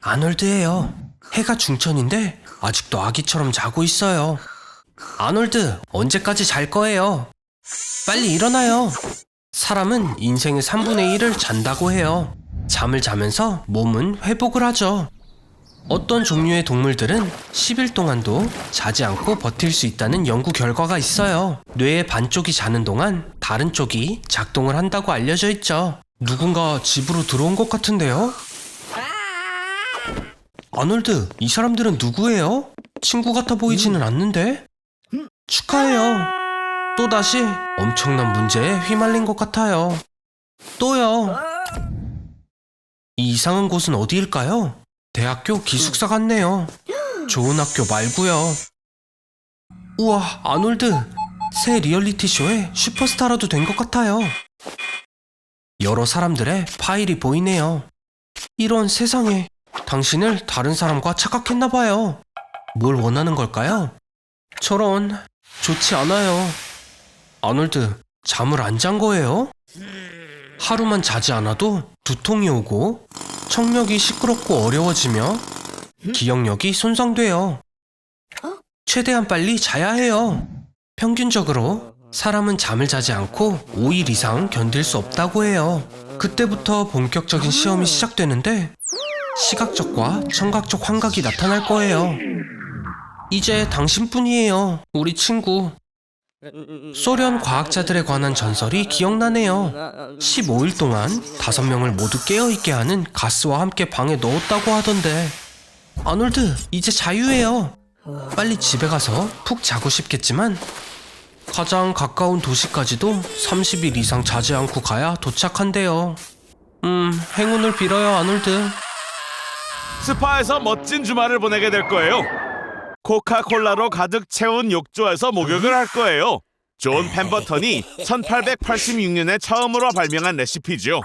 아놀드예요. 해가 중천인데 아직도 아기처럼 자고 있어요. 아놀드, 언제까지 잘 거예요? 빨리 일어나요. 사람은 인생의 3분의 1을 잔다고 해요. 잠을 자면서 몸은 회복을 하죠. 어떤 종류의 동물들은 10일 동안도 자지 않고 버틸 수 있다는 연구 결과가 있어요. 뇌의 반쪽이 자는 동안 다른 쪽이 작동을 한다고 알려져 있죠. 누군가 집으로 들어온 것 같은데요? 아놀드, 이 사람들은 누구예요? 친구 같아 보이지는 않는데? 축하해요. 또다시 엄청난 문제에 휘말린 것 같아요. 또요. 이 이상한 곳은 어디일까요? 대학교 기숙사 같네요. 좋은 학교 말고요. 우와, 아놀드, 새 리얼리티 쇼의 슈퍼스타라도 된 것 같아요. 여러 사람들의 파일이 보이네요. 이런 세상에, 당신을 다른 사람과 착각했나봐요. 뭘 원하는 걸까요? 저런, 좋지 않아요. 아놀드, 잠을 안 잔 거예요? 하루만 자지 않아도 두통이 오고 청력이 시끄럽고 어려워지며 기억력이 손상돼요. 최대한 빨리 자야 해요. 평균적으로 사람은 잠을 자지 않고 5일 이상 견딜 수 없다고 해요. 그때부터 본격적인 시험이 시작되는데 시각적과 청각적 환각이 나타날 거예요. 이제 당신뿐이에요, 우리 친구. 소련 과학자들에 관한 전설이 기억나네요. 15일 동안 5명을 모두 깨어있게 하는 가스와 함께 방에 넣었다고 하던데. 아놀드, 이제 자유해요. 빨리 집에 가서 푹 자고 싶겠지만 가장 가까운 도시까지도 30일 이상 자지 않고 가야 도착한대요. 행운을 빌어요, 아놀드. 스파에서 멋진 주말을 보내게 될 거예요. 코카콜라로 가득 채운 욕조에서 목욕을 할 거예요. 존 펜버턴이 1886년에 처음으로 발명한 레시피죠.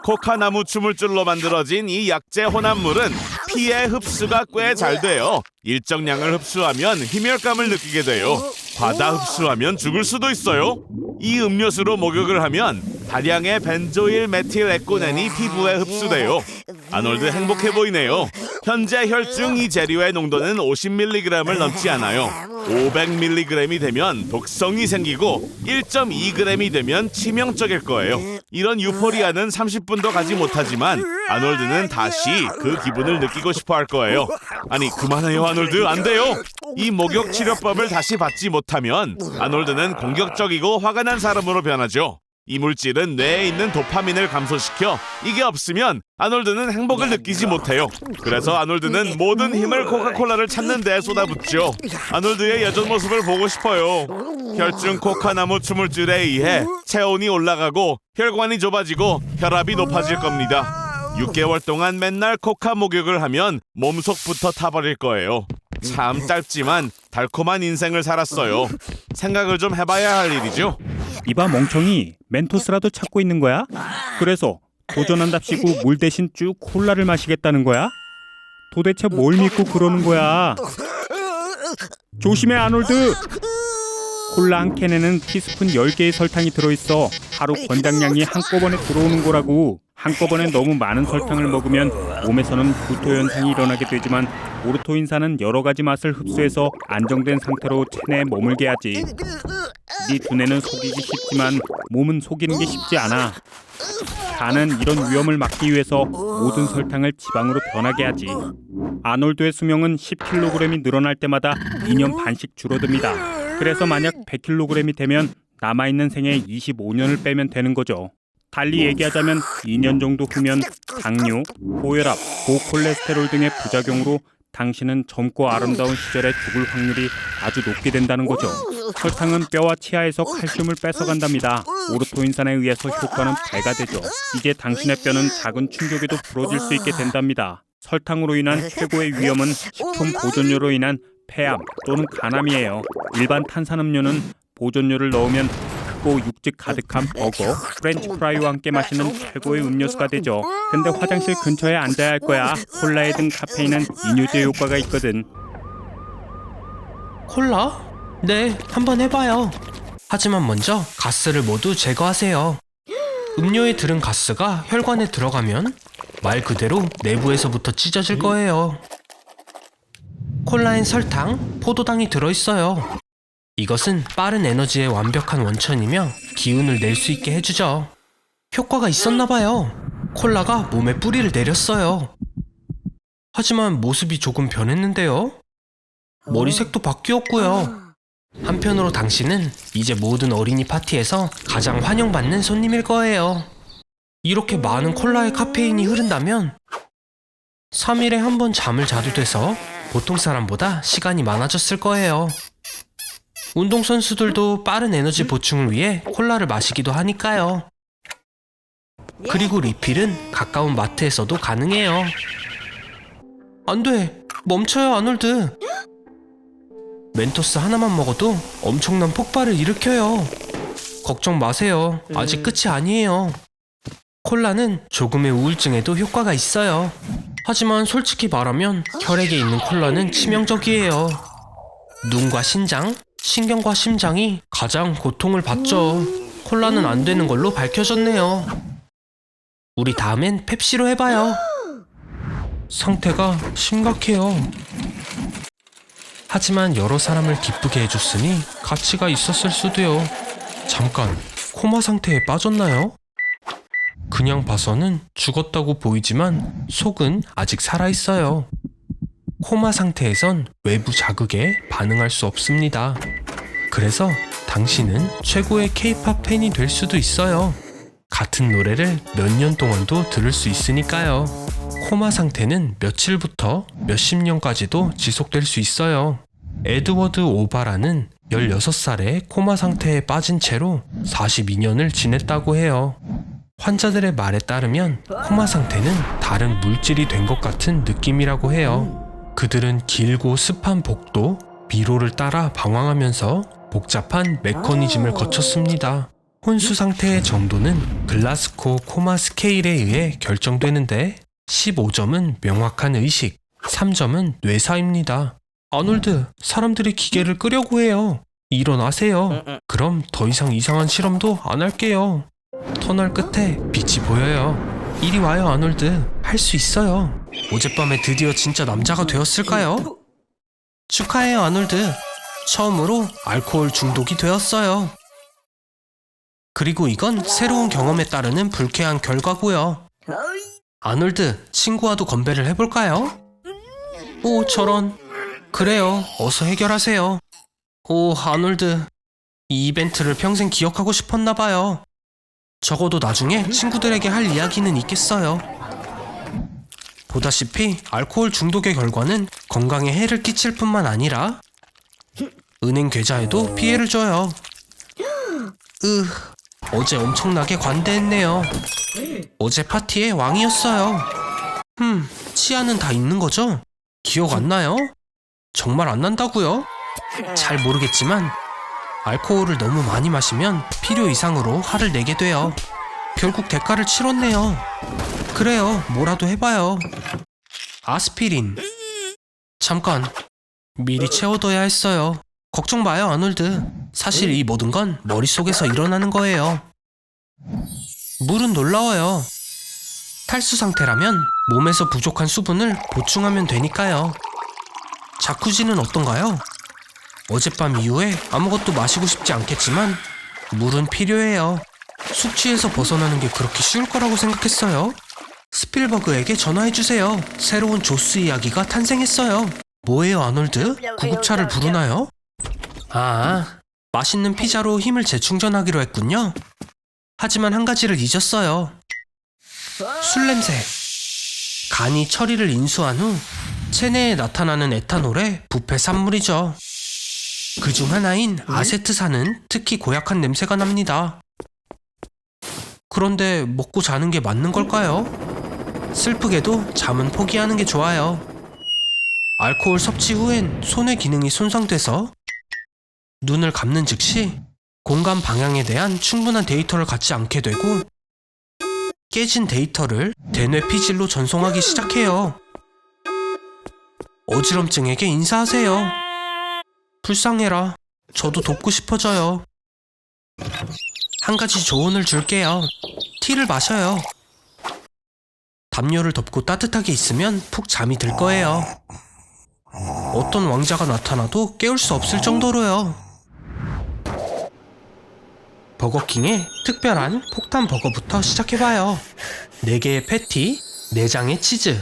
코카나무 추물줄로 만들어진 이 약재 혼합물은 피의 흡수가 꽤 잘 돼요. 일정량을 흡수하면 희멸감을 느끼게 돼요. 과다 흡수하면 죽을 수도 있어요. 이 음료수로 목욕을 하면 다량의 벤조일 메틸 에코넨이 피부에 흡수돼요. 아놀드 행복해 보이네요. 현재 혈중 이 재료의 농도는 50mg을 넘지 않아요. 500mg이 되면 독성이 생기고 1.2g이 되면 치명적일 거예요. 이런 유포리아는 30분도 가지 못하지만 아놀드는 다시 그 기분을 느끼고 싶어 할 거예요. 아니, 그만해요, 아놀드. 안 돼요. 이 목욕 치료법을 다시 받지 못하면 아놀드는 공격적이고 화가 난 사람으로 변하죠. 이 물질은 뇌에 있는 도파민을 감소시켜 이게 없으면 아놀드는 행복을 느끼지 못해요. 그래서 아놀드는 모든 힘을 코카콜라를 찾는 데 쏟아붓죠. 아놀드의 예전 모습을 보고 싶어요. 혈중 코카나무 추물줄에 의해 체온이 올라가고 혈관이 좁아지고 혈압이 높아질 겁니다. 6개월 동안 맨날 코카 목욕을 하면 몸속부터 타버릴 거예요. 참 짧지만 달콤한 인생을 살았어요. 생각을 좀 해봐야 할 일이죠. 이봐 멍청이, 멘토스라도 찾고 있는 거야? 그래서 도전한답시고 물 대신 쭉 콜라를 마시겠다는 거야? 도대체 뭘 믿고 그러는 거야? 조심해, 아놀드! 콜라 한 캔에는 티스푼 10개의 설탕이 들어있어. 하루 권장량이 한꺼번에 들어오는 거라고. 한꺼번에 너무 많은 설탕을 먹으면 몸에서는 구토 현상이 일어나게 되지만 오르토인산은 여러 가지 맛을 흡수해서 안정된 상태로 체내에 머물게 하지. 네 두뇌는 속이기 쉽지만 몸은 속이는 게 쉽지 않아. 간은 이런 위험을 막기 위해서 모든 설탕을 지방으로 변하게 하지. 아놀드의 수명은 10kg이 늘어날 때마다 2년 반씩 줄어듭니다. 그래서 만약 100kg이 되면 남아있는 생에 25년을 빼면 되는 거죠. 달리 얘기하자면 2년 정도 후면 당뇨, 고혈압, 고콜레스테롤 등의 부작용으로 당신은 젊고 아름다운 시절에 죽을 확률이 아주 높게 된다는 거죠. 설탕은 뼈와 치아에서 칼슘을 뺏어간답니다. 오르토인산에 의해서 효과는 배가 되죠. 이제 당신의 뼈는 작은 충격에도 부러질 수 있게 된답니다. 설탕으로 인한 최고의 위험은 식품 보존료로 인한 폐암 또는 간암이에요. 일반 탄산음료는 보존료를 넣으면 크고 육즙 가득한 버거, 프렌치 프라이와 함께 마시는 최고의 음료수가 되죠. 근데 화장실 근처에 앉아야 할 거야. 콜라에 든 카페인은 이뇨제 효과가 있거든. 콜라? 네, 한번 해봐요. 하지만 먼저 가스를 모두 제거하세요. 음료에 들은 가스가 혈관에 들어가면 말 그대로 내부에서부터 찢어질 거예요. 콜라엔 설탕, 포도당이 들어있어요. 이것은 빠른 에너지의 완벽한 원천이며 기운을 낼 수 있게 해주죠. 효과가 있었나봐요. 콜라가 몸에 뿌리를 내렸어요. 하지만 모습이 조금 변했는데요. 머리색도 바뀌었고요. 한편으로 당신은 이제 모든 어린이 파티에서 가장 환영받는 손님일 거예요. 이렇게 많은 콜라의 카페인이 흐른다면 3일에 한 번 잠을 자도 돼서 보통 사람보다 시간이 많아졌을 거예요. 운동선수들도 빠른 에너지 보충을 위해 콜라를 마시기도 하니까요. 그리고 리필은 가까운 마트에서도 가능해요. 안 돼! 멈춰요, 아놀드! 멘토스 하나만 먹어도 엄청난 폭발을 일으켜요. 걱정 마세요. 아직 끝이 아니에요. 콜라는 조금의 우울증에도 효과가 있어요. 하지만 솔직히 말하면 혈액에 있는 콜라는 치명적이에요. 눈과 신장, 신경과 심장이 가장 고통을 받죠. 콜라는 안 되는 걸로 밝혀졌네요. 우리 다음엔 펩시로 해봐요. 상태가 심각해요. 하지만 여러 사람을 기쁘게 해줬으니 가치가 있었을 수도요. 잠깐, 코마 상태에 빠졌나요? 그냥 봐서는 죽었다고 보이지만 속은 아직 살아있어요. 코마 상태에선 외부 자극에 반응할 수 없습니다. 그래서 당신은 최고의 K-POP 팬이 될 수도 있어요. 같은 노래를 몇 년 동안도 들을 수 있으니까요. 코마 상태는 며칠부터 몇십 년까지도 지속될 수 있어요. 에드워드 오바라는 16살에 코마 상태에 빠진 채로 42년을 지냈다고 해요. 환자들의 말에 따르면 코마 상태는 다른 물질이 된 것 같은 느낌이라고 해요. 그들은 길고 습한 복도, 미로를 따라 방황하면서 복잡한 메커니즘을 거쳤습니다. 혼수 상태의 정도는 글라스코 코마 스케일에 의해 결정되는데 15점은 명확한 의식, 3점은 뇌사입니다. 아놀드, 사람들이 기계를 끄려고 해요. 일어나세요. 그럼 더 이상 이상한 실험도 안 할게요. 터널 끝에 빛이 보여요. 이리 와요, 아놀드. 할 수 있어요. 어젯밤에 드디어 진짜 남자가 되었을까요? 축하해요, 아놀드. 처음으로 알코올 중독이 되었어요. 그리고 이건 새로운 경험에 따르는 불쾌한 결과고요. 아놀드, 친구와도 건배를 해볼까요? 오, 저런. 그래요, 어서 해결하세요. 오, 아놀드. 이 이벤트를 평생 기억하고 싶었나봐요. 적어도 나중에 친구들에게 할 이야기는 있겠어요. 보다시피 알코올 중독의 결과는 건강에 해를 끼칠 뿐만 아니라 은행 계좌에도 피해를 줘요. 어제 엄청나게 관대했네요. 어제 파티의 왕이었어요. 치아는 다 있는 거죠? 기억 안 나요? 정말 안 난다고요? 잘 모르겠지만 알코올을 너무 많이 마시면 필요 이상으로 화를 내게 돼요. 결국 대가를 치렀네요. 그래요, 뭐라도 해봐요. 아스피린. 잠깐, 미리 채워둬야 했어요. 걱정 마요, 아놀드. 사실 이 모든 건 머릿속에서 일어나는 거예요. 물은 놀라워요. 탈수 상태라면 몸에서 부족한 수분을 보충하면 되니까요. 자쿠지는 어떤가요? 어젯밤 이후에 아무것도 마시고 싶지 않겠지만 물은 필요해요. 숙취에서 벗어나는 게 그렇게 쉬울 거라고 생각했어요? 스필버그에게 전화해주세요. 새로운 조스 이야기가 탄생했어요. 뭐예요, 아놀드? 구급차를 부르나요? 아, 맛있는 피자로 힘을 재충전하기로 했군요. 하지만 한 가지를 잊었어요. 술 냄새. 간이 처리를 인수한 후 체내에 나타나는 에탄올의 부패 산물이죠. 그중 하나인 아세트산은 특히 고약한 냄새가 납니다. 그런데 먹고 자는 게 맞는 걸까요? 슬프게도 잠은 포기하는 게 좋아요. 알코올 섭취 후엔 손의 기능이 손상돼서 눈을 감는 즉시 공간 방향에 대한 충분한 데이터를 갖지 않게 되고 깨진 데이터를 대뇌 피질로 전송하기 시작해요. 어지럼증에게 인사하세요. 불쌍해라. 저도 돕고 싶어져요. 한 가지 조언을 줄게요. 티를 마셔요. 담요를 덮고 따뜻하게 있으면 푹 잠이 들 거예요. 어떤 왕자가 나타나도 깨울 수 없을 정도로요. 버거킹의 특별한 폭탄 버거부터 시작해봐요. 4개의 패티, 4장의 치즈,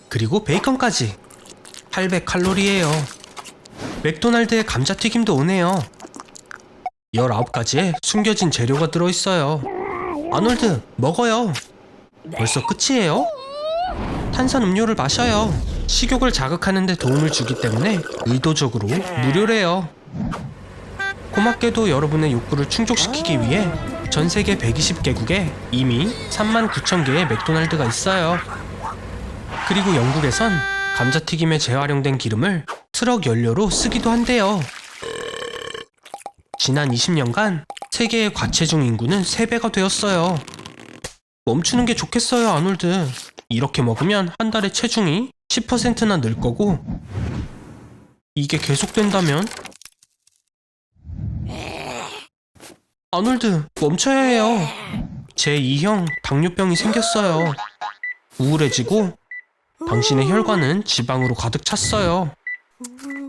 그리고 베이컨까지 800칼로리예요. 맥도날드의 감자튀김도 오네요. 19가지의 숨겨진 재료가 들어있어요. 아놀드, 먹어요. 벌써 끝이에요? 탄산음료를 마셔요. 식욕을 자극하는 데 도움을 주기 때문에 의도적으로 무료래요. 고맙게도 여러분의 욕구를 충족시키기 위해 전 세계 120개국에 이미 39,000개의 맥도날드가 있어요. 그리고 영국에선 감자튀김에 재활용된 기름을 트럭 연료로 쓰기도 한대요. 지난 20년간 세계의 과체중 인구는 3배가 되었어요. 멈추는 게 좋겠어요, 아놀드. 이렇게 먹으면 한 달에 체중이 10%나 늘 거고, 이게 계속된다면? 아놀드, 멈춰야 해요. 제 2형 당뇨병이 생겼어요. 우울해지고 당신의 혈관은 지방으로 가득 찼어요.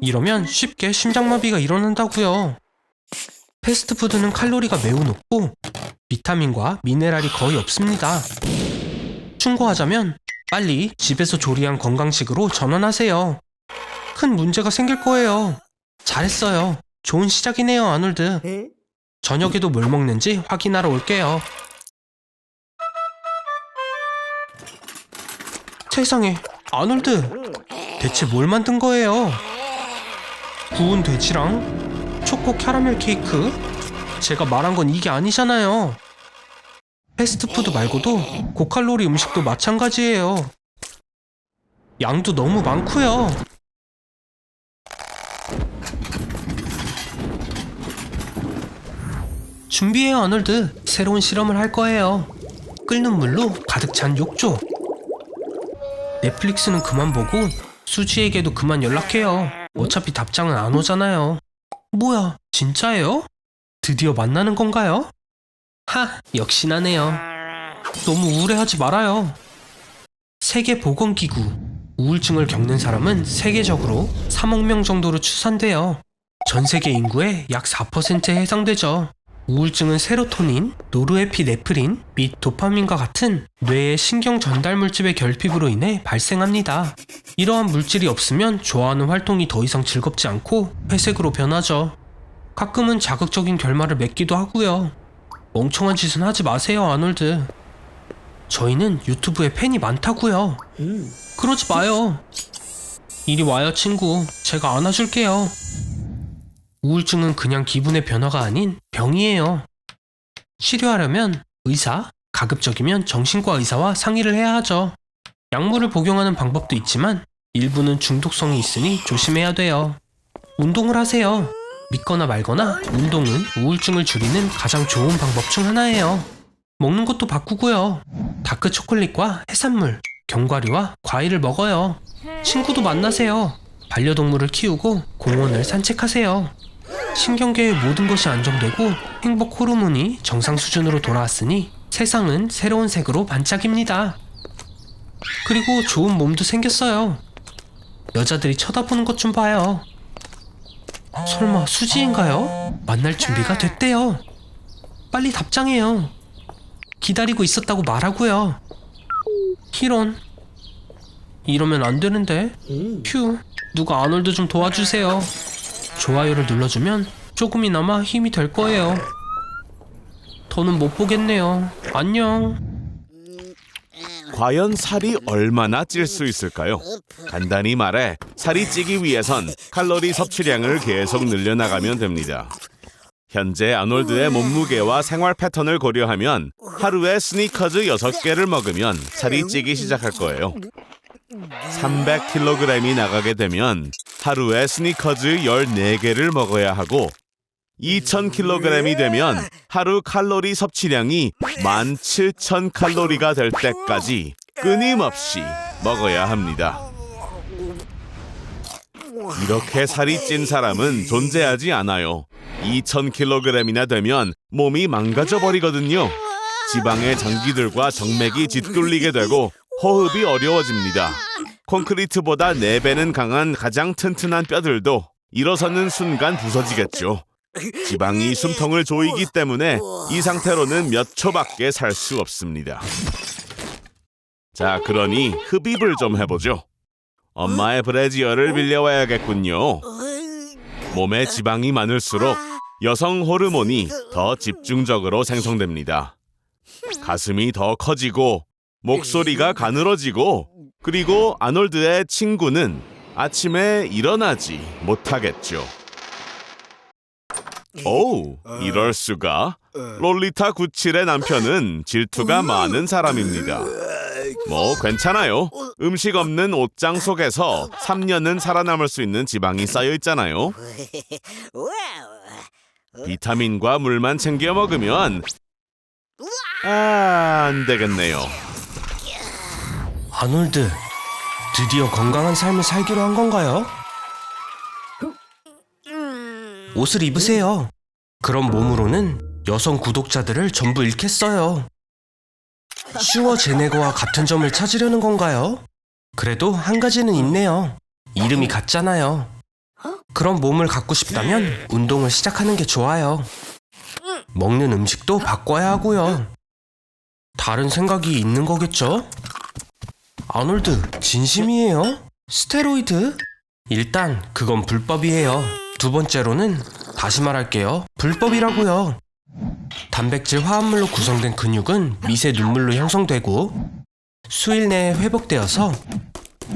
이러면 쉽게 심장마비가 일어난다고요. 패스트푸드는 칼로리가 매우 높고 비타민과 미네랄이 거의 없습니다. 충고하자면 빨리 집에서 조리한 건강식으로 전환하세요. 큰 문제가 생길 거예요. 잘했어요. 좋은 시작이네요, 아놀드. 저녁에도 뭘 먹는지 확인하러 올게요. 세상에, 아놀드. 대체 뭘 만든 거예요? 구운 돼지랑 초코 캐러멜 케이크? 제가 말한 건 이게 아니잖아요. 패스트푸드 말고도 고칼로리 음식도 마찬가지예요. 양도 너무 많고요. 준비해요, 아놀드. 새로운 실험을 할 거예요. 끓는 물로 가득 찬 욕조. 넷플릭스는 그만 보고 수지에게도 그만 연락해요. 어차피 답장은 안 오잖아요. 뭐야, 진짜예요? 드디어 만나는 건가요? 하, 역시나네요. 너무 우울해하지 말아요. 세계보건기구, 우울증을 겪는 사람은 세계적으로 3억 명 정도로 추산돼요. 전 세계 인구의 약 4%에 해당되죠. 우울증은 세로토닌, 노르에피네프린 및 도파민과 같은 뇌의 신경 전달 물질의 결핍으로 인해 발생합니다. 이러한 물질이 없으면 좋아하는 활동이 더 이상 즐겁지 않고 회색으로 변하죠. 가끔은 자극적인 결말을 맺기도 하고요. 멍청한 짓은 하지 마세요, 아놀드. 저희는 유튜브에 팬이 많다고요. 그러지 마요. 이리 와요, 친구. 제가 안아줄게요. 우울증은 그냥 기분의 변화가 아닌 병이에요. 치료하려면 의사, 가급적이면 정신과 의사와 상의를 해야 하죠. 약물을 복용하는 방법도 있지만 일부는 중독성이 있으니 조심해야 돼요. 운동을 하세요. 믿거나 말거나 운동은 우울증을 줄이는 가장 좋은 방법 중 하나예요. 먹는 것도 바꾸고요. 다크 초콜릿과 해산물, 견과류와 과일을 먹어요. 친구도 만나세요. 반려동물을 키우고 공원을 산책하세요. 신경계의 모든 것이 안정되고 행복 호르몬이 정상 수준으로 돌아왔으니 세상은 새로운 색으로 반짝입니다. 그리고 좋은 몸도 생겼어요. 여자들이 쳐다보는 것 좀 봐요. 설마 수지인가요? 만날 준비가 됐대요. 빨리 답장해요. 기다리고 있었다고 말하고요. 이런, 이러면 안 되는데. 휴, 누가 아놀드 좀 도와주세요. 좋아요를 눌러주면 조금이나마 힘이 될 거예요. 더는 못 보겠네요. 안녕. 과연 살이 얼마나 찔 수 있을까요? 간단히 말해 살이 찌기 위해선 칼로리 섭취량을 계속 늘려나가면 됩니다. 현재 아놀드의 몸무게와 생활 패턴을 고려하면 하루에 스니커즈 6개를 먹으면 살이 찌기 시작할 거예요. 300kg이 나가게 되면 하루에 스니커즈 14개를 먹어야 하고 2000kg이 되면 하루 칼로리 섭취량이 17,000칼로리가 될 때까지 끊임없이 먹어야 합니다. 이렇게 살이 찐 사람은 존재하지 않아요. 2000kg이나 되면 몸이 망가져 버리거든요. 지방의 장기들과 정맥이 짓눌리게 되고 호흡이 어려워집니다. 콘크리트보다 4배는 강한 가장 튼튼한 뼈들도 일어서는 순간 부서지겠죠. 지방이 숨통을 조이기 때문에 이 상태로는 몇 초밖에 살 수 없습니다. 자, 그러니 흡입을 좀 해보죠. 엄마의 브래지어를 빌려와야겠군요. 몸에 지방이 많을수록 여성 호르몬이 더 집중적으로 생성됩니다. 가슴이 더 커지고 목소리가 가늘어지고, 그리고 아놀드의 친구는 아침에 일어나지 못하겠죠. 오우, 이럴 수가. 롤리타 97의 남편은 질투가 많은 사람입니다. 뭐 괜찮아요. 음식 없는 옷장 속에서 3년은 살아남을 수 있는 지방이 쌓여 있잖아요. 비타민과 물만 챙겨 먹으면 안 되겠네요. 아놀드, 드디어 건강한 삶을 살기로 한 건가요? 옷을 입으세요. 그런 몸으로는 여성 구독자들을 전부 잃겠어요. 슈워 제네거와 같은 점을 찾으려는 건가요? 그래도 한 가지는 있네요. 이름이 같잖아요. 그런 몸을 갖고 싶다면 운동을 시작하는 게 좋아요. 먹는 음식도 바꿔야 하고요. 다른 생각이 있는 거겠죠? 아놀드, 진심이에요? 스테로이드? 일단 그건 불법이에요. 두 번째로는 다시 말할게요. 불법이라고요. 단백질 화합물로 구성된 근육은 미세 눈물로 형성되고 수일 내에 회복되어서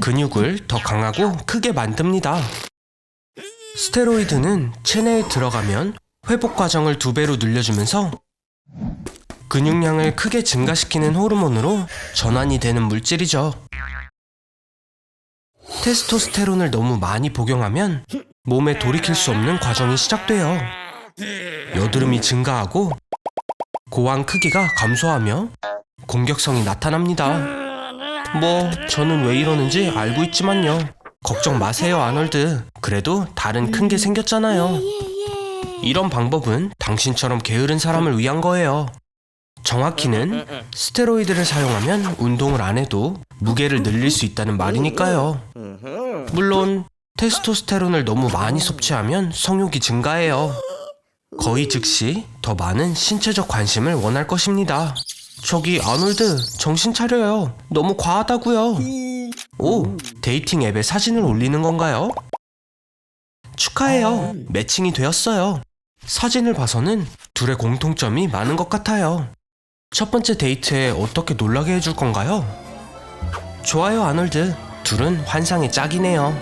근육을 더 강하고 크게 만듭니다. 스테로이드는 체내에 들어가면 회복 과정을 2배로 늘려주면서 근육량을 크게 증가시키는 호르몬으로 전환이 되는 물질이죠. 테스토스테론을 너무 많이 복용하면 몸에 돌이킬 수 없는 과정이 시작돼요. 여드름이 증가하고 고환 크기가 감소하며 공격성이 나타납니다. 뭐 저는 왜 이러는지 알고 있지만요. 걱정 마세요, 아놀드. 그래도 다른 큰 게 생겼잖아요. 이런 방법은 당신처럼 게으른 사람을 위한 거예요. 정확히는 스테로이드를 사용하면 운동을 안 해도 무게를 늘릴 수 있다는 말이니까요. 물론 테스토스테론을 너무 많이 섭취하면 성욕이 증가해요. 거의 즉시 더 많은 신체적 관심을 원할 것입니다. 저기 아놀드, 정신 차려요. 너무 과하다고요. 오, 데이팅 앱에 사진을 올리는 건가요? 축하해요. 매칭이 되었어요. 사진을 봐서는 둘의 공통점이 많은 것 같아요. 첫 번째 데이트에 어떻게 놀라게 해줄 건가요? 좋아요, 아놀드. 둘은 환상의 짝이네요.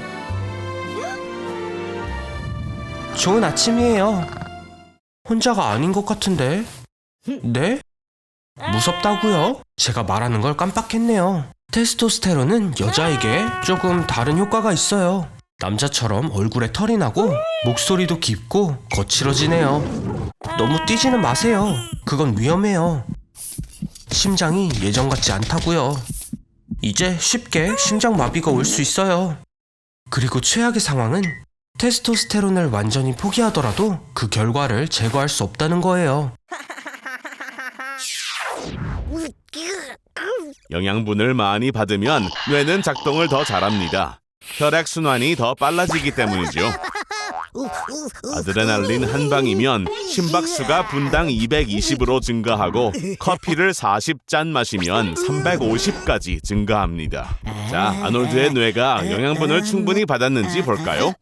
좋은 아침이에요. 혼자가 아닌 것 같은데. 네? 무섭다고요? 제가 말하는 걸 깜빡했네요. 테스토스테론은 여자에게 조금 다른 효과가 있어요. 남자처럼 얼굴에 털이 나고 목소리도 깊고 거칠어지네요. 너무 뛰지는 마세요. 그건 위험해요. 심장이 예전 같지 않다고요. 이제 쉽게 심장마비가 올 수 있어요. 그리고 최악의 상황은 테스토스테론을 완전히 포기하더라도 그 결과를 제거할 수 없다는 거예요. 영양분을 많이 받으면 뇌는 작동을 더 잘합니다. 혈액순환이 더 빨라지기 때문이죠. 아드레날린 한 방이면 심박수가 분당 220으로 증가하고 커피를 40잔 마시면 350까지 증가합니다. 자, 아놀드의 뇌가 영양분을 충분히 받았는지 볼까요?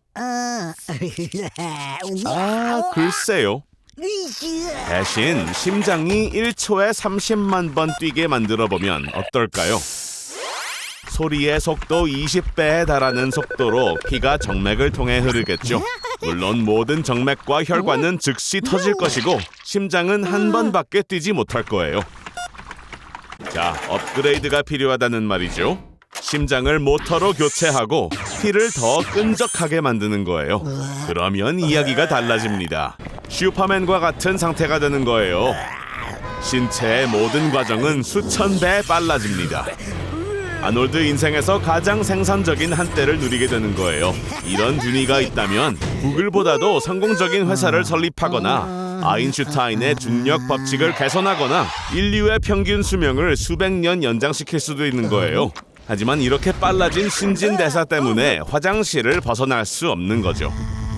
글쎄요. 대신 심장이 1초에 30만 번 뛰게 만들어보면 어떨까요? 소리의 속도 20배에 달하는 속도로 피가 정맥을 통해 흐르겠죠. 물론 모든 정맥과 혈관은 즉시 터질 것이고 심장은 한 번밖에 뛰지 못할 거예요. 자, 업그레이드가 필요하다는 말이죠. 심장을 모터로 교체하고 피를 더 끈적하게 만드는 거예요. 그러면 이야기가 달라집니다. 슈퍼맨과 같은 상태가 되는 거예요. 신체의 모든 과정은 수천 배 빨라집니다. 아놀드 인생에서 가장 생산적인 한때를 누리게 되는 거예요. 이런 듀니가 있다면 구글보다도 성공적인 회사를 설립하거나 아인슈타인의 중력 법칙을 개선하거나 인류의 평균 수명을 수백 년 연장시킬 수도 있는 거예요. 하지만 이렇게 빨라진 신진대사 때문에 화장실을 벗어날 수 없는 거죠.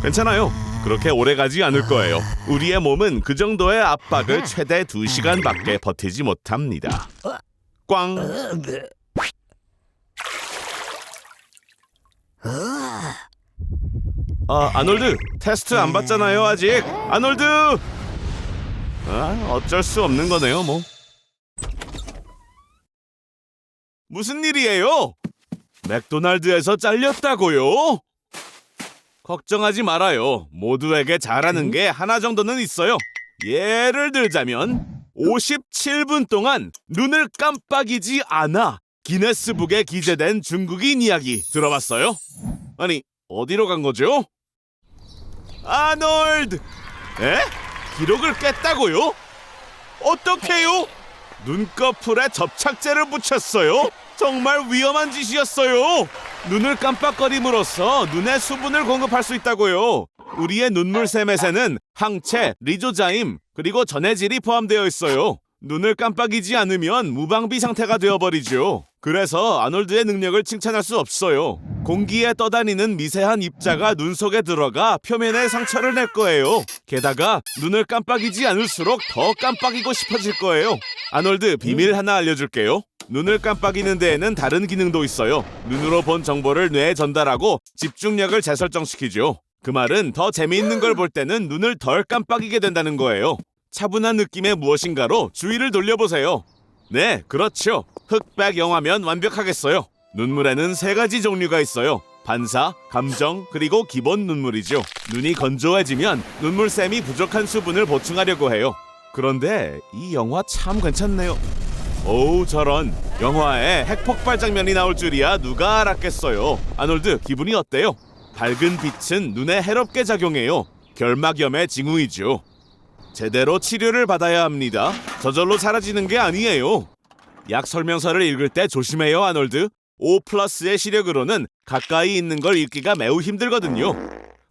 괜찮아요. 그렇게 오래 가지 않을 거예요. 우리의 몸은 그 정도의 압박을 최대 2시간밖에 버티지 못합니다. 꽝! 아놀드, 테스트 안 받잖아요, 아직. 아놀드! 어쩔 수 없는 거네요, 뭐. 무슨 일이에요? 맥도날드에서 잘렸다고요? 걱정하지 말아요. 모두에게 잘하는 게 하나 정도는 있어요. 예를 들자면 57분 동안 눈을 깜빡이지 않아 기네스북에 기재된 중국인 이야기 들어봤어요? 아니, 어디로 간 거죠? 아놀드! 에? 기록을 깼다고요? 어떡해요? 눈꺼풀에 접착제를 붙였어요? 정말 위험한 짓이었어요. 눈을 깜빡거림으로써 눈에 수분을 공급할 수 있다고요. 우리의 눈물샘에는 항체, 리조자임, 그리고 전해질이 포함되어 있어요. 눈을 깜빡이지 않으면 무방비 상태가 되어버리죠. 그래서 아놀드의 능력을 칭찬할 수 없어요. 공기에 떠다니는 미세한 입자가 눈 속에 들어가 표면에 상처를 낼 거예요. 게다가 눈을 깜빡이지 않을수록 더 깜빡이고 싶어질 거예요. 아놀드, 비밀 하나 알려줄게요. 눈을 깜빡이는 데에는 다른 기능도 있어요. 눈으로 본 정보를 뇌에 전달하고 집중력을 재설정시키죠. 그 말은 더 재미있는 걸 볼 때는 눈을 덜 깜빡이게 된다는 거예요. 차분한 느낌의 무엇인가로 주의를 돌려보세요. 네, 그렇죠. 흑백 영화면 완벽하겠어요. 눈물에는 3가지 종류가 있어요. 반사, 감정, 그리고 기본 눈물이죠. 눈이 건조해지면 눈물샘이 부족한 수분을 보충하려고 해요. 그런데 이 영화 참 괜찮네요. 오우, 저런. 영화에 핵폭발 장면이 나올 줄이야 누가 알았겠어요. 아놀드, 기분이 어때요? 밝은 빛은 눈에 해롭게 작용해요. 결막염의 징후이죠. 제대로 치료를 받아야 합니다. 저절로 사라지는 게 아니에요. 약 설명서를 읽을 때 조심해요, 아놀드. 5+의 시력으로는 가까이 있는 걸 읽기가 매우 힘들거든요.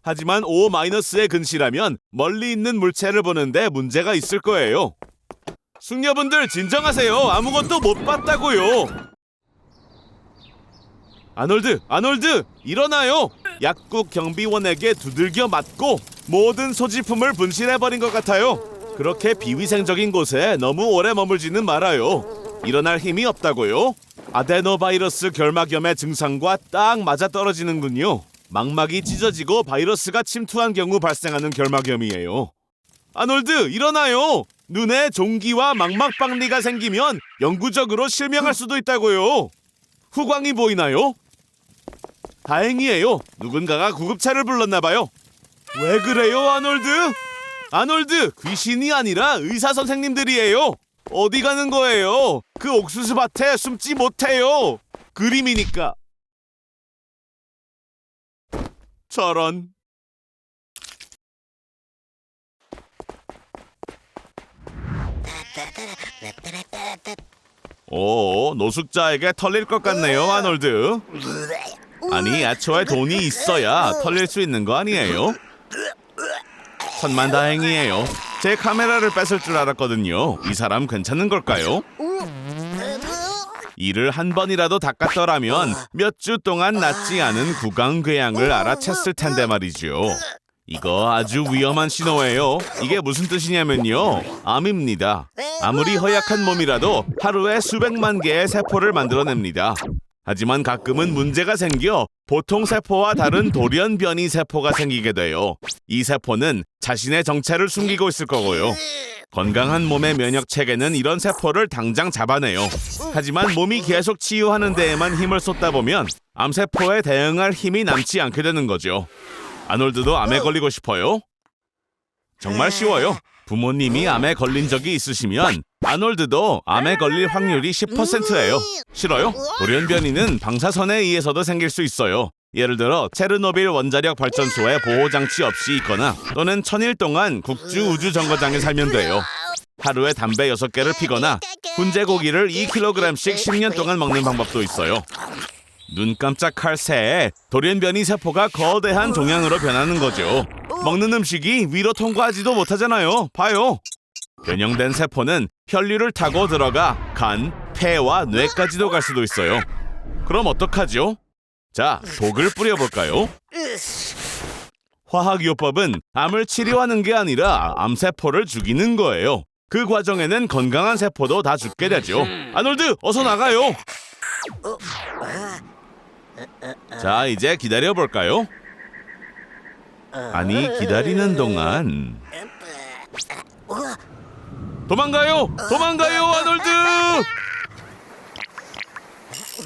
하지만 5-의 근시라면 멀리 있는 물체를 보는데 문제가 있을 거예요. 숙녀분들 진정하세요. 아무것도 못 봤다고요. 아놀드, 일어나요. 약국 경비원에게 두들겨 맞고 모든 소지품을 분실해버린 것 같아요. 그렇게 비위생적인 곳에 너무 오래 머물지는 말아요. 일어날 힘이 없다고요? 아데노바이러스 결막염의 증상과 딱 맞아떨어지는군요. 망막이 찢어지고 바이러스가 침투한 경우 발생하는 결막염이에요. 아놀드, 일어나요. 눈에 종기와 망막박리가 생기면 영구적으로 실명할 수도 있다고요. 후광이 보이나요? 다행이에요. 누군가가 구급차를 불렀나봐요. 왜 그래요, 아놀드? 아놀드, 귀신이 아니라 의사 선생님들이에요. 어디 가는 거예요? 그 옥수수 밭에 숨지 못해요. 그림이니까. 저런. 오, 노숙자에게 털릴 것 같네요, 아놀드. 아니, 애초에 돈이 있어야 털릴 수 있는 거 아니에요? 천만다행이에요. 제 카메라를 뺏을 줄 알았거든요. 이 사람 괜찮은 걸까요? 이를 한 번이라도 닦았더라면 몇 주 동안 낫지 않은 구강궤양을 알아챘을 텐데 말이죠. 이거 아주 위험한 신호예요. 이게 무슨 뜻이냐면요, 암입니다. 아무리 허약한 몸이라도 하루에 수백만 개의 세포를 만들어냅니다. 하지만 가끔은 문제가 생겨 보통 세포와 다른 돌연변이 세포가 생기게 돼요. 이 세포는 자신의 정체를 숨기고 있을 거고요. 건강한 몸의 면역 체계는 이런 세포를 당장 잡아내요. 하지만 몸이 계속 치유하는 데에만 힘을 쏟다 보면 암세포에 대응할 힘이 남지 않게 되는 거죠. 아놀드도 암에 걸리고 싶어요? 정말 쉬워요. 부모님이 암에 걸린 적이 있으시면 아놀드도 암에 걸릴 확률이 10%예요. 싫어요? 돌연변이는 방사선에 의해서도 생길 수 있어요. 예를 들어 체르노빌 원자력 발전소에 보호장치 없이 있거나 또는 1000일 동안 국주 우주정거장에 살면 돼요. 하루에 담배 6개를 피거나 훈제고기를 2kg씩 10년 동안 먹는 방법도 있어요. 눈 깜짝할 새에 돌연변이 세포가 거대한 종양으로 변하는 거죠. 먹는 음식이 위로 통과하지도 못하잖아요. 봐요. 변형된 세포는 혈류를 타고 들어가 간, 폐와 뇌까지도 갈 수도 있어요. 그럼 어떡하죠? 자, 독을 뿌려볼까요? 화학요법은 암을 치료하는 게 아니라 암세포를 죽이는 거예요. 그 과정에는 건강한 세포도 다 죽게 되죠. 아놀드, 어서 나가요. 자, 이제 기다려볼까요? 아니, 기다리는 동안 도망가요! 도망가요, 아놀드!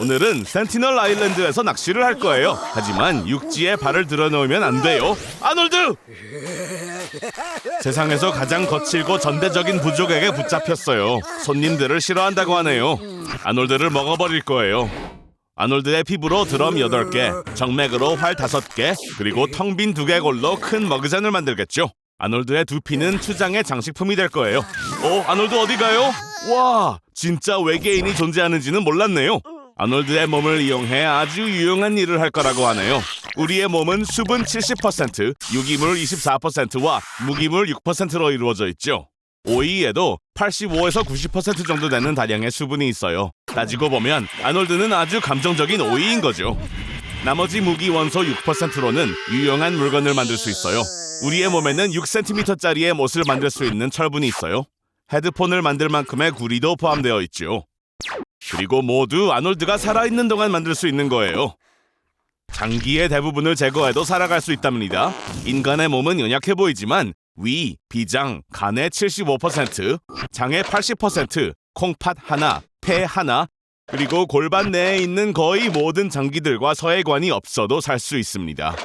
오늘은 센티널 아일랜드에서 낚시를 할 거예요. 하지만 육지에 발을 들어놓으면 안 돼요. 아놀드! 세상에서 가장 거칠고 전대적인 부족에게 붙잡혔어요. 손님들을 싫어한다고 하네요. 아놀드를 먹어버릴 거예요. 아놀드의 피부로 드럼 8개, 정맥으로 활 5개, 그리고 텅 빈 두개골로 큰 머그잔을 만들겠죠. 아놀드의 두피는 추장의 장식품이 될 거예요. 아놀드 어디 가요? 와, 진짜 외계인이 존재하는지는 몰랐네요. 아놀드의 몸을 이용해 아주 유용한 일을 할 거라고 하네요. 우리의 몸은 수분 70%, 유기물 24%와 무기물 6%로 이루어져 있죠. 오이에도 85에서 90% 정도 되는 다량의 수분이 있어요. 따지고 보면 아놀드는 아주 감정적인 오이인 거죠. 나머지 무기 원소 6%로는 유용한 물건을 만들 수 있어요. 우리의 몸에는 6cm짜리의 못을 만들 수 있는 철분이 있어요. 헤드폰을 만들 만큼의 구리도 포함되어 있죠. 그리고 모두 아놀드가 살아있는 동안 만들 수 있는 거예요. 장기의 대부분을 제거해도 살아갈 수 있답니다. 인간의 몸은 연약해 보이지만 위, 비장, 간의 75%, 장의 80%, 콩팥 하나, 폐 하나, 그리고 골반 내에 있는 거의 모든 장기들과 서해관이 없어도 살 수 있습니다.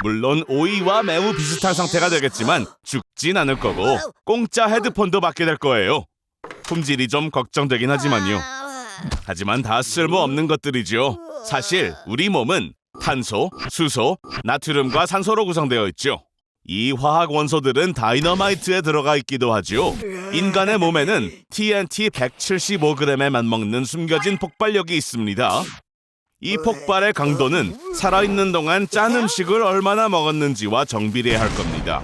물론 오이와 매우 비슷한 상태가 되겠지만 죽진 않을 거고 공짜 헤드폰도 받게 될 거예요. 품질이 좀 걱정되긴 하지만요. 하지만 다 쓸모없는 것들이죠. 사실 우리 몸은 탄소, 수소, 나트륨과 산소로 구성되어 있죠. 이 화학 원소들은 다이너마이트에 들어가 있기도 하죠. 인간의 몸에는 TNT 175g에 맞먹는 숨겨진 폭발력이 있습니다. 이 폭발의 강도는 살아있는 동안 짠 음식을 얼마나 먹었는지와 정비례할 겁니다.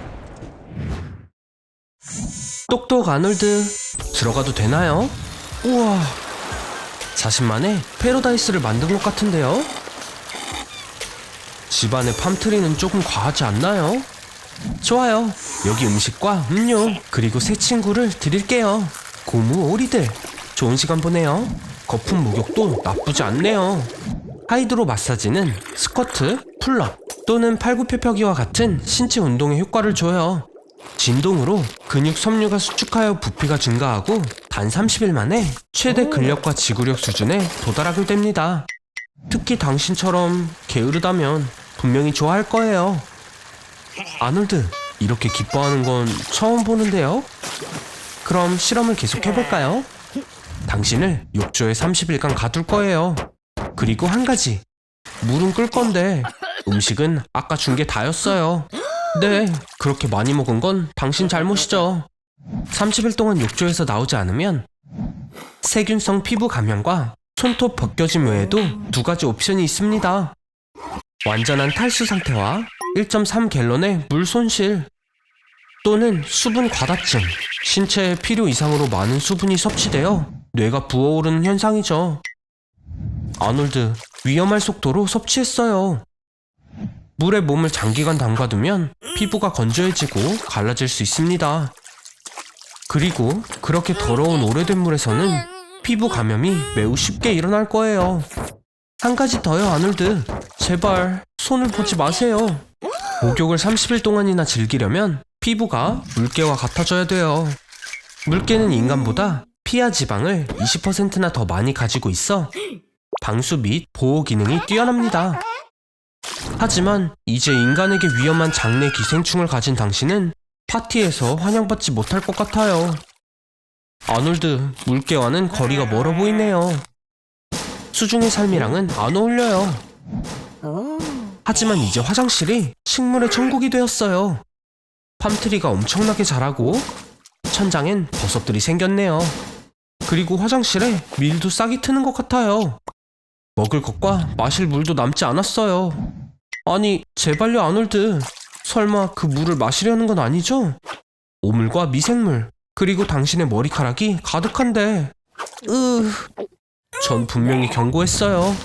똑똑 아놀드, 들어가도 되나요? 우와, 자신만의 패러다이스를 만든 것 같은데요? 집안의 팜트리는 조금 과하지 않나요? 좋아요. 여기 음식과 음료, 그리고 새 친구를 드릴게요. 고무 오리들, 좋은 시간 보내요. 거품 목욕도 나쁘지 않네요. 하이드로 마사지는 스쿼트, 풀업 또는 팔굽혀펴기와 같은 신체 운동에 효과를 줘요. 진동으로 근육 섬유가 수축하여 부피가 증가하고 단 30일 만에 최대 근력과 지구력 수준에 도달하게 됩니다. 특히 당신처럼 게으르다면 분명히 좋아할 거예요. 아놀드, 이렇게 기뻐하는 건 처음 보는데요? 그럼 실험을 계속해볼까요? 당신을 욕조에 30일간 가둘 거예요. 그리고 한 가지, 물은 끓 건데 음식은 아까 준 게 다였어요. 네, 그렇게 많이 먹은 건 당신 잘못이죠. 30일 동안 욕조에서 나오지 않으면 세균성 피부 감염과 손톱 벗겨짐 외에도 2가지 옵션이 있습니다. 완전한 탈수 상태와 1.3갤런의 물 손실, 또는 수분 과다증, 신체에 필요 이상으로 많은 수분이 섭취되어 뇌가 부어오르는 현상이죠. 아놀드, 위험할 속도로 섭취했어요. 물에 몸을 장기간 담가두면 피부가 건조해지고 갈라질 수 있습니다. 그리고 그렇게 더러운 오래된 물에서는 피부 감염이 매우 쉽게 일어날 거예요. 한 가지 더요, 아놀드. 제발 손을 보지 마세요. 목욕을 30일 동안이나 즐기려면 피부가 물개와 같아져야 돼요. 물개는 인간보다 피하 지방을 20%나 더 많이 가지고 있어 방수 및 보호 기능이 뛰어납니다. 하지만 이제 인간에게 위험한 장내 기생충을 가진 당신은 파티에서 환영받지 못할 것 같아요. 아놀드, 물개와는 거리가 멀어 보이네요. 수중의 삶이랑은 안 어울려요. 하지만 이제 화장실이 식물의 천국이 되었어요. 팜트리가 엄청나게 자라고 천장엔 버섯들이 생겼네요. 그리고 화장실에 밀도 싹이 트는 것 같아요. 먹을 것과 마실 물도 남지 않았어요. 아니, 제발요, 아놀드. 설마 그 물을 마시려는 건 아니죠? 오물과 미생물, 그리고 당신의 머리카락이 가득한데. 전 분명히 경고했어요.